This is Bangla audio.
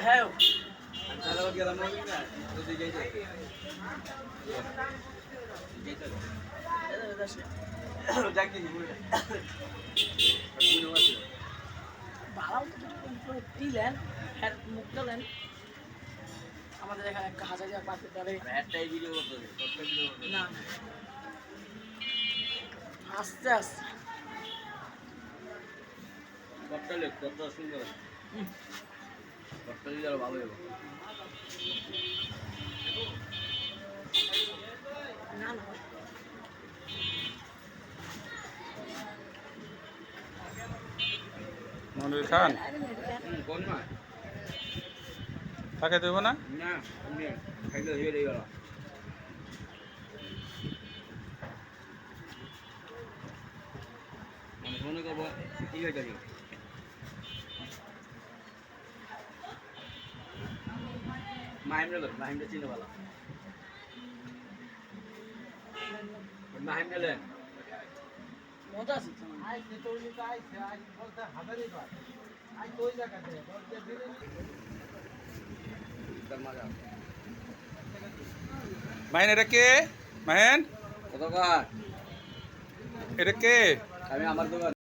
হ্যাঁ ভালো দিলেন হ্যাঁ মুখ দিলেন আমাদের এখানে একটা হাজার পাতে ধরে না আস্তে আস্তে ভালো না না মনির খান কোন মা তাকে দেবো না না খাইলে হয়ে গেল আমি মনে করবো ঠিক আছে মাহিমটা চিনে ভালো মাহিম গেলেন মজা আছে মাহিন এটা কে মাহিন কত কার এটা কে আমি আমার দোকান